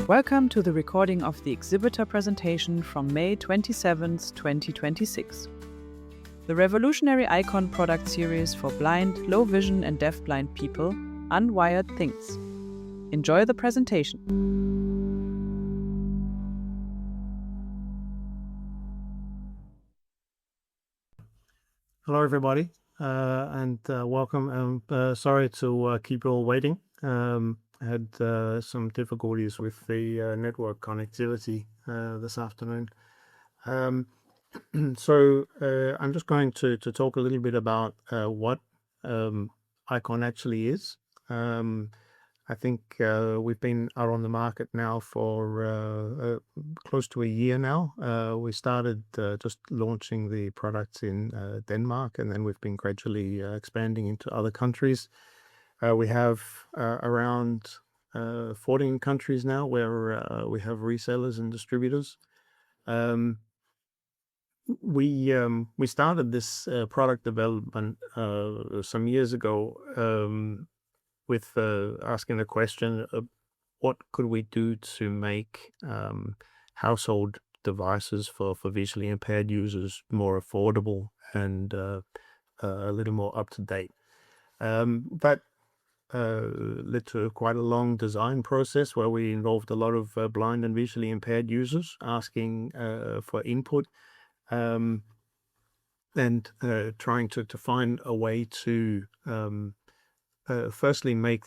Welcome to the recording of the exhibitor presentation from May 27th, 2026. The revolutionary IKONN product series for blind, low vision and deafblind people, Unwired Things. Enjoy the presentation. Hello everybody, and welcome. Sorry to keep you all waiting. I had some difficulties with the network connectivity this afternoon. So I'm just going to talk a little bit about what IKONN actually is. I think we've been out on the market now for close to a year now. We started just launching the products in Denmark, and then we've been gradually expanding into other countries. We have around 14 countries now where we have resellers and distributors. We started this product development some years ago with asking the question of what could we do to make household devices for visually impaired users more affordable and a little more up to date. That led to quite a long design process where we involved a lot of blind and visually impaired users asking for input and trying to find a way to firstly make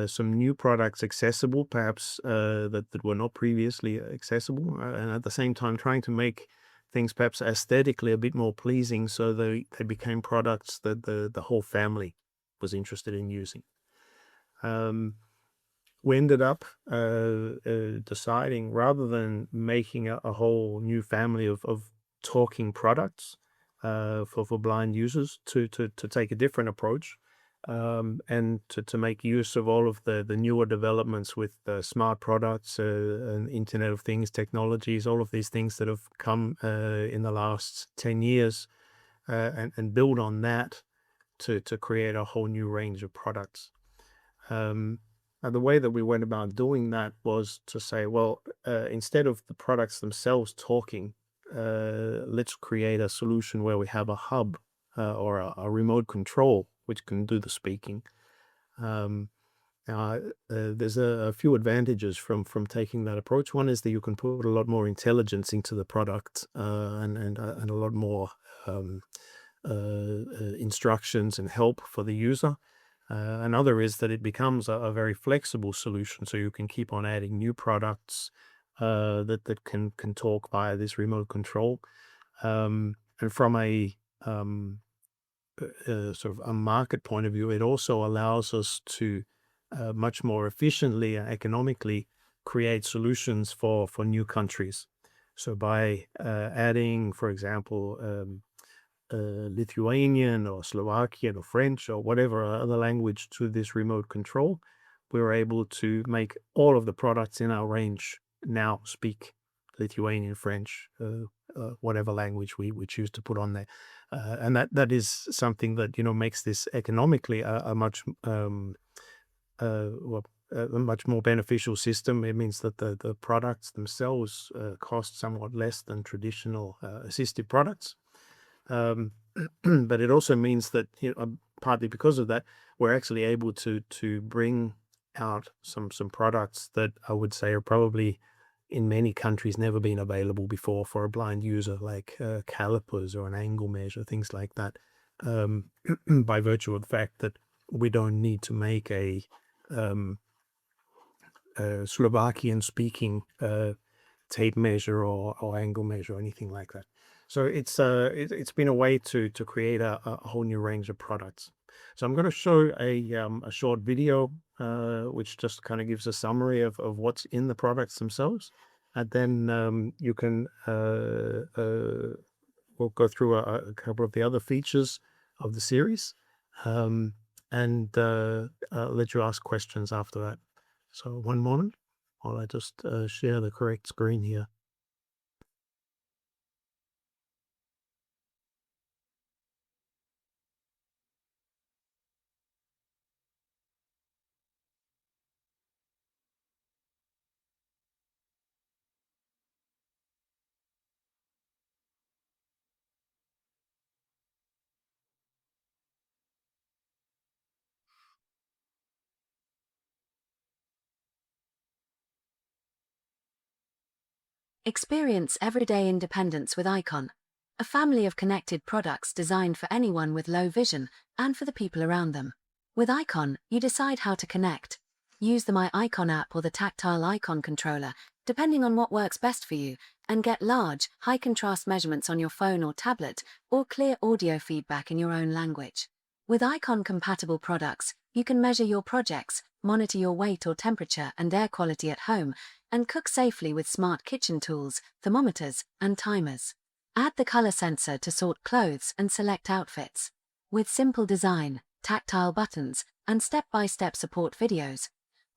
some new products accessible, perhaps that were not previously accessible, and at the same time trying to make things perhaps aesthetically a bit more pleasing so they became products that the whole family was interested in using. We ended up deciding, rather than making a whole new family of talking products for blind users, to take a different approach. And to make use of all of the newer developments with smart products and Internet of Things technologies, all of these things that have come in the last 10 years, and build on that to create a whole new range of products. The way that we went about doing that was to say, well, instead of the products themselves talking, let's create a solution where we have a hub or a remote control which can do the speaking. There's a few advantages from taking that approach. One is that you can put a lot more intelligence into the product and a lot more instructions and help for the user. Another is that it becomes a very flexible solution, so you can keep on adding new products that can talk via this remote control. And from a sort of a market point of view, it also allows us to much more efficiently and economically create solutions for new countries. So by adding, for example, Lithuanian or Slovakian or French or whatever other language to this remote control, we were able to make all of the products in our range now speak Lithuanian, French, whatever language we choose to put on there. And that is something that, makes this economically a much more beneficial system. It means that the products themselves cost somewhat less than traditional assistive products. But it also means that, partly because of that, we're actually able to bring out some products that I would say are probably in many countries never been available before for a blind user, like calipers or an angle measure, things like that, by virtue of the fact that we don't need to make a Slovakian speaking tape measure or angle measure or anything like that. So it's been a way to create a whole new range of products. So I'm going to show a short video which just kind of gives a summary of what's in the products themselves, and then you can we'll go through a couple of the other features of the series, and let you ask questions after that. So one moment while I just share the correct screen here. Experience everyday independence with IKONN, a family of connected products designed for anyone with low vision and for the people around them. With IKONN, you decide how to connect. Use the My IKONN app or the Tactile IKONN controller, depending on what works best for you, and get large, high-contrast measurements on your phone or tablet, or clear audio feedback in your own language. With IKONN-compatible products, you can measure your projects, monitor your weight or temperature and air quality at home, and cook safely with smart kitchen tools, thermometers, and timers. Add the color sensor to sort clothes and select outfits. With simple design, tactile buttons, and step-by-step support videos,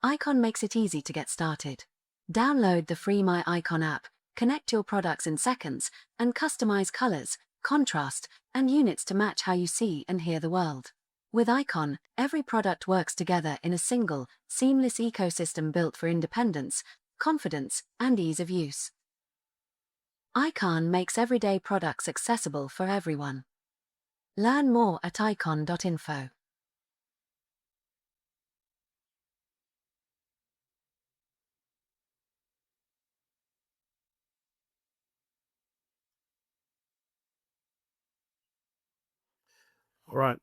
IKONN makes it easy to get started. Download the free My IKONN app, connect your products in seconds, and customize colors, contrast, and units to match how you see and hear the world. With IKONN, every product works together in a single, seamless ecosystem built for independence, confidence, and ease of use. IKONN makes everyday products accessible for everyone. Learn more at ikonn.info. All right.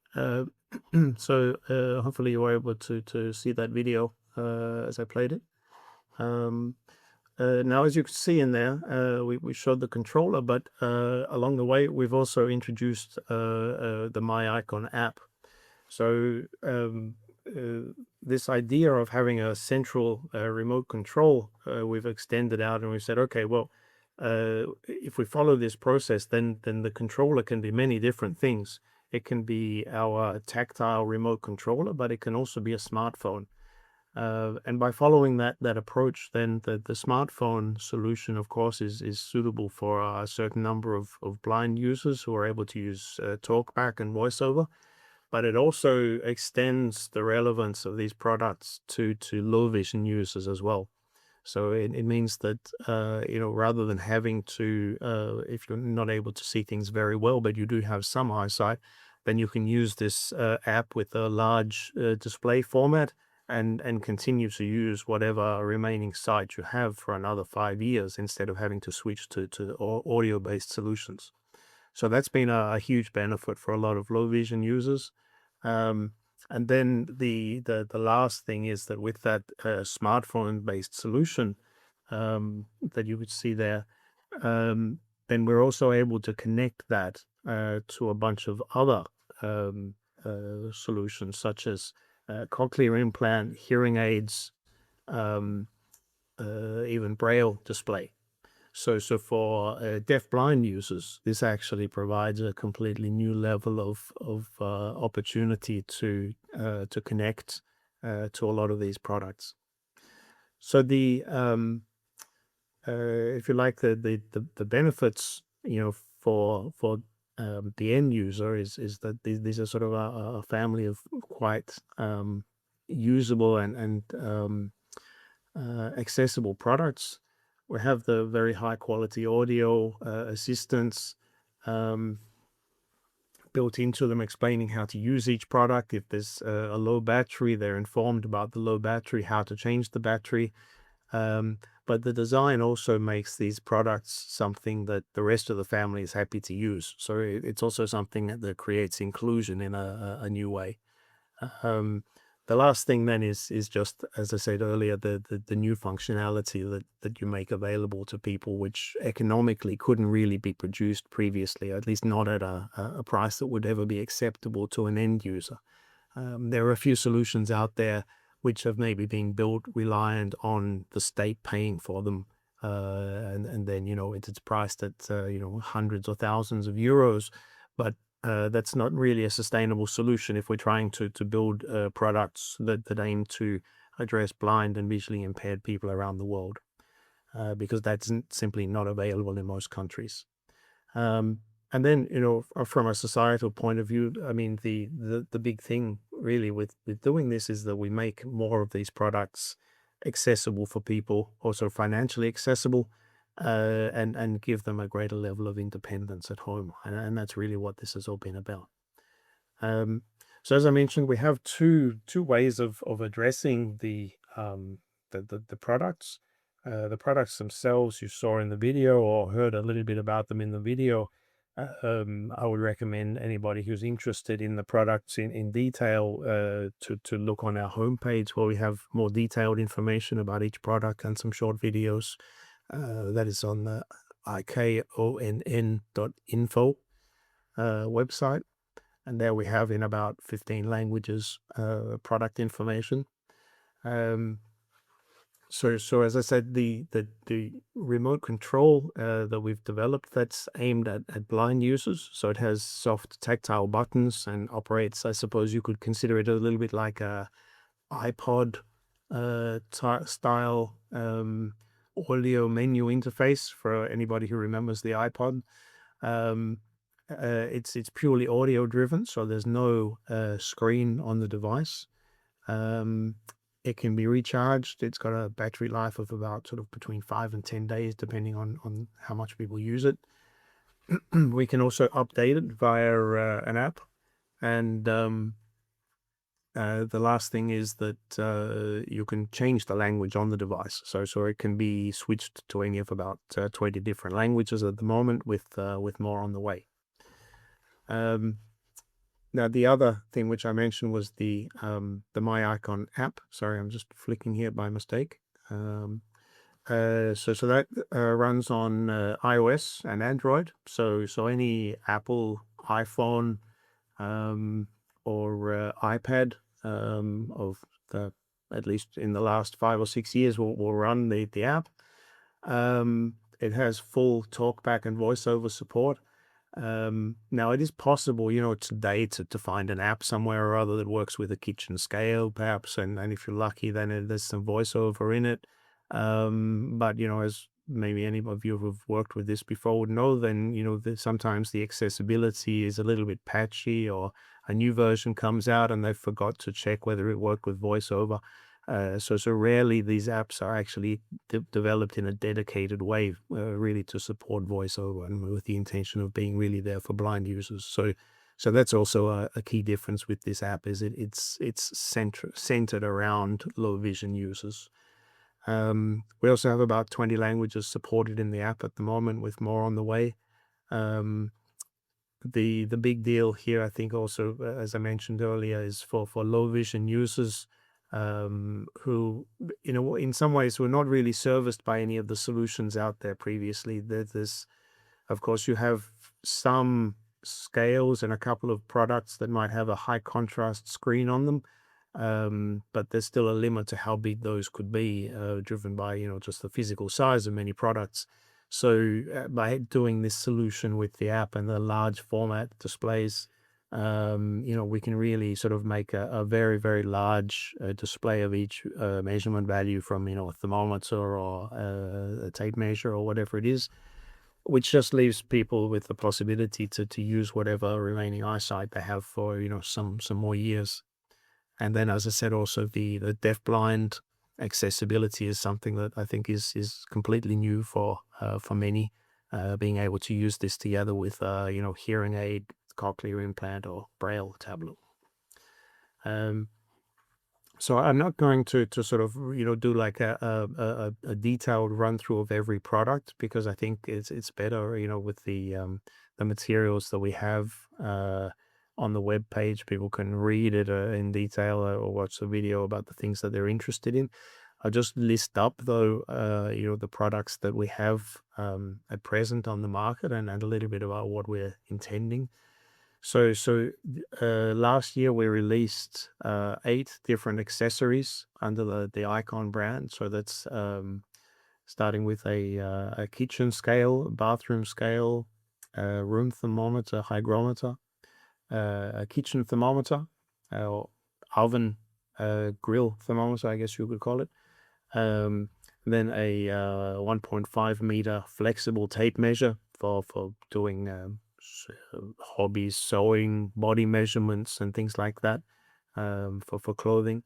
So hopefully you were able to see that video as I played it. Now, as you can see in there, we showed the controller, but along the way, we've also introduced the My IKONN app. So this idea of having a central remote control, we've extended out and we've said, okay, well, if we follow this process, then the controller can be many different things. It can be our tactile remote controller, but it can also be a smartphone. And by following that approach, then the smartphone solution, of course, is suitable for a certain number of blind users who are able to use TalkBack and VoiceOver. But it also extends the relevance of these products to low vision users as well. So it means that, rather than having to, if you're not able to see things very well, but you do have some eyesight, then you can use this app with a large display format and continue to use whatever remaining sight you have for another 5 years instead of having to switch to audio-based solutions. So that's been a huge benefit for a lot of low vision users. And then the last thing is that with that smartphone-based solution that you could see there, then we're also able to connect that to a bunch of other solutions, such as cochlear implant, hearing aids, even Braille display. So for deafblind users, this actually provides a completely new level of opportunity to connect to a lot of these products. So if you like, the benefits, for the end user is that these are sort of a family of quite usable and accessible products. We have the very high quality audio assistance built into them, explaining how to use each product. If there's a low battery, they're informed about the low battery, how to change the battery. But the design also makes these products something that the rest of the family is happy to use. So it's also something that creates inclusion in a new way. The last thing then is just, as I said earlier, the new functionality that you make available to people, which economically couldn't really be produced previously, at least not at a price that would ever be acceptable to an end user. There are a few solutions out there which have maybe been built reliant on the state paying for them, and then it's priced at hundreds or thousands of euros, but that's not really a sustainable solution if we're trying to build products that aim to address blind and visually impaired people around the world, because that's simply not available in most countries. And then, from a societal point of view, I mean, the big thing really with doing this is that we make more of these products accessible for people, also financially accessible, and give them a greater level of independence at home. And that's really what this has all been about. So as I mentioned, we have two ways of addressing the products. The products themselves you saw in the video or heard a little bit about them in the video. I would recommend anybody who's interested in the products in detail to look on our homepage, where we have more detailed information about each product and some short videos. That is on the ikonn.info website. And there we have in about 15 languages product information. So as I said, the remote control that we've developed, that's aimed at blind users. So it has soft tactile buttons and operates, I suppose you could consider it a little bit like a iPod-style audio menu interface for anybody who remembers the iPod. It's purely audio driven, so there's no screen on the device. It can be recharged. It's got a battery life of about sort of between 5 and 10 days, depending on how much people use it. We can also update it via an app. And the last thing is that you can change the language on the device. So it can be switched to any of about 20 different languages at the moment, with more on the way. Now, the other thing which I mentioned was the My Icon app. Sorry, I'm just flicking here by mistake. So that runs on iOS and Android. So any Apple iPhone or iPad of the, at least in the last 5 or 6 years, will run the app. It has full TalkBack and VoiceOver support. Now it is possible, today to find an app somewhere or other that works with a kitchen scale, perhaps, and if you're lucky, then there's some voiceover in it. But as maybe any of you who've worked with this before would know, then sometimes the accessibility is a little bit patchy, or a new version comes out and they forgot to check whether it worked with voiceover. So rarely these apps are actually developed in a dedicated way, really to support voiceover, and with the intention of being really there for blind users. So that's also a key difference with this app, is it's centered around low vision users. We also have about 20 languages supported in the app at the moment, with more on the way. The big deal here, I think, also, as I mentioned earlier, is for low vision users who, in some ways were not really serviced by any of the solutions out there previously. There's, of course, you have some scales and a couple of products that might have a high contrast screen on them, but there's still a limit to how big those could be, driven by just the physical size of many products. So by doing this solution with the app and the large format displays, we can really sort of make a very, very large display of each measurement value from, a thermometer or a tape measure or whatever it is, which just leaves people with the possibility to use whatever remaining eyesight they have for, some more years. And then, as I said, also the deafblind accessibility is something that I think is completely new for many, being able to use this together with, hearing aid, cochlear implant, or Braille tablet. So I'm not going to sort of do like a detailed run through of every product, because I think it's better with the materials that we have on the web page. People can read it in detail, or watch the video about the things that they're interested in. I'll just list up, though, the products that we have at present on the market, and a little bit about what we're intending. So last year we released 8 different accessories under the IKONN brand. So that's starting with a kitchen scale, bathroom scale, room thermometer, hygrometer, a kitchen thermometer, oven grill thermometer, I guess you could call it. Then a 1.5 meter flexible tape measure for doing hobbies, sewing, body measurements, and things like that, for clothing.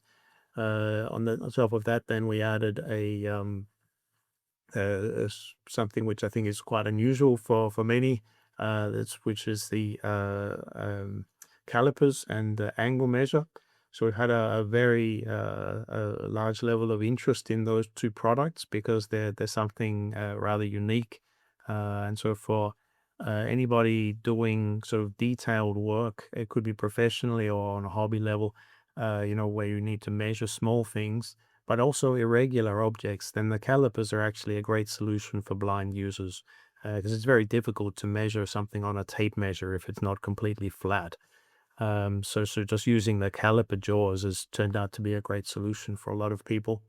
On top of that, then we added something which I think is quite unusual for many, which is the calipers and the angle measure. So we've had a very a large level of interest in those two products because they're something rather unique. And so for anybody doing sort of detailed work, it could be professionally or on a hobby level, where you need to measure small things, but also irregular objects, then the calipers are actually a great solution for blind users because it's very difficult to measure something on a tape measure if it's not completely flat. So just using the caliper jaws has turned out to be a great solution for a lot of people.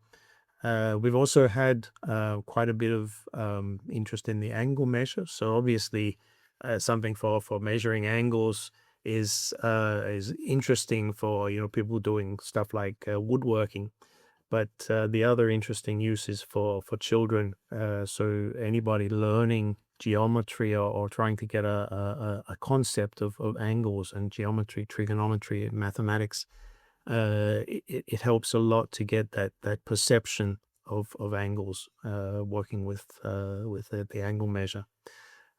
We've also had quite a bit of interest in the angle measure. So obviously, something for measuring angles is interesting for people doing stuff like woodworking. But the other interesting use is for children. So anybody learning geometry or trying to get a concept of angles and geometry, trigonometry, and mathematics, it helps a lot to get that perception of angles working with the angle measure.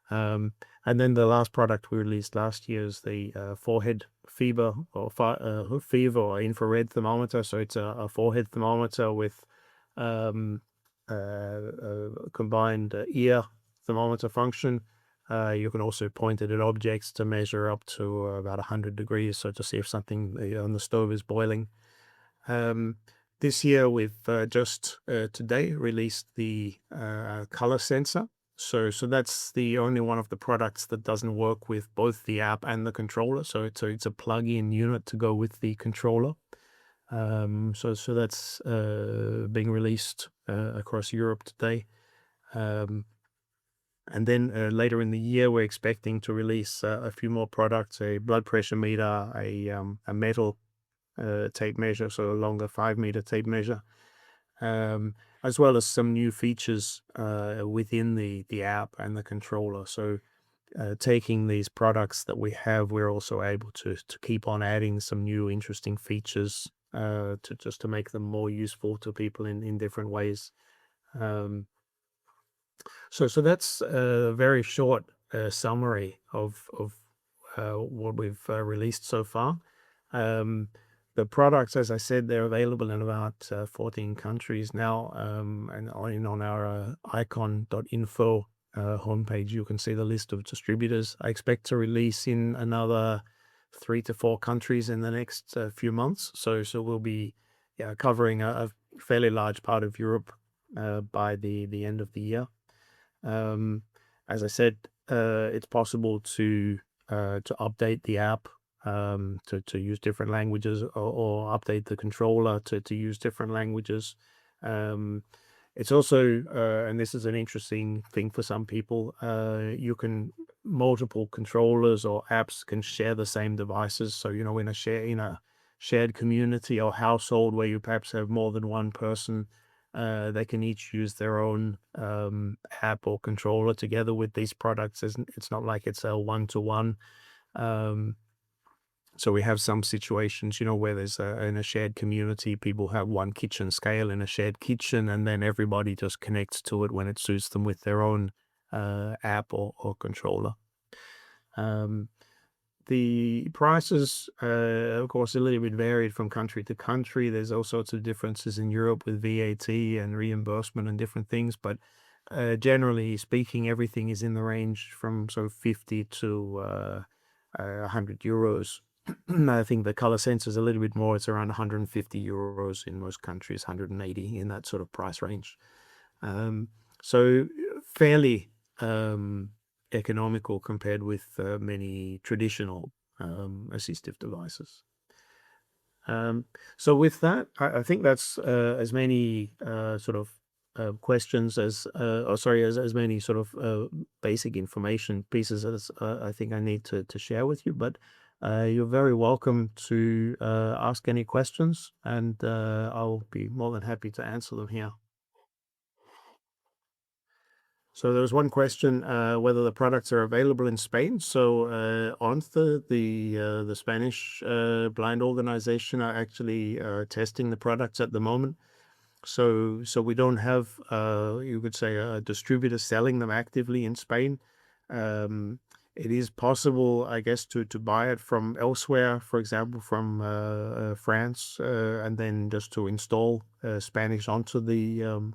And then the last product we released last year is the forehead fever or infrared thermometer. So it's a forehead thermometer with combined ear thermometer function. You can also point it at objects to measure up to about 100 degrees, so to see if something on the stove is boiling. This year we've just today released the color sensor. So that's the only one of the products that doesn't work with both the app and the controller. So it's a plug-in unit to go with the controller. So that's being released across Europe today. And then later in the year, we're expecting to release a few more products: a blood pressure meter, a metal tape measure, so a longer 5-meter tape measure, as well as some new features within the app and the controller. So taking these products that we have, we're also able to keep on adding some new interesting features to make them more useful to people in different ways. So that's a very short summary of what we've released so far. The products, as I said, they're available in about 14 countries now, and on our ikon.info homepage, you can see the list of distributors. I expect to release in another 3 to 4 countries in the next few months. So we'll be covering a fairly large part of Europe by the end of the year. As I said, it's possible to update the app to use different languages, or update the controller to use different languages. It's also, and this is an interesting thing for some people, multiple controllers or apps can share the same devices. So in a shared community or household where you perhaps have more than one person, they can each use their own app or controller together with these products. It's not like it's a one-to-one. So we have some situations, where there's in a shared community, people have one kitchen scale in a shared kitchen, and then everybody just connects to it when it suits them with their own app or controller. The prices, of course, a little bit varied from country to country. There's all sorts of differences in Europe with VAT and reimbursement and different things, but generally speaking, everything is in the range from sort of 50 to 100 euros. I think the color sensor is a little bit more. It's around 150 euros in most countries, 180 in that sort of price range. So fairly economical compared with many traditional assistive devices. So with that, I think that's as many sort of questions as many sort of basic information pieces as I think I need to share with you. But you're very welcome to ask any questions, and I'll be more than happy to answer them here. So there was one question whether the products are available in Spain. So ONCE, the Spanish blind organization, are actually testing the products at the moment. So we don't have, you could say, a distributor selling them actively in Spain. It is possible, I guess, to buy it from elsewhere, for example, from France, and then just to install Spanish onto the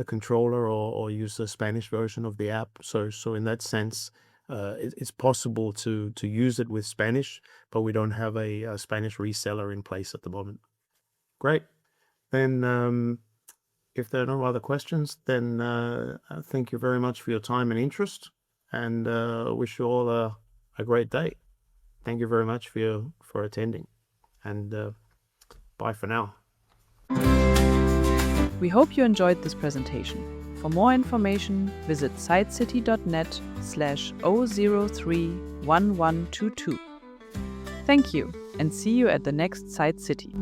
controller, or use the Spanish version of the app. So in that sense, it's possible to use it with Spanish, but we don't have a Spanish reseller in place at the moment. Great. Then if there are no other questions, then thank you very much for your time and interest, and wish you all a great day. Thank you very much for attending, and bye for now. We hope you enjoyed this presentation. For more information, visit sightcity.net/0031122. Thank you, and see you at the next SightCity.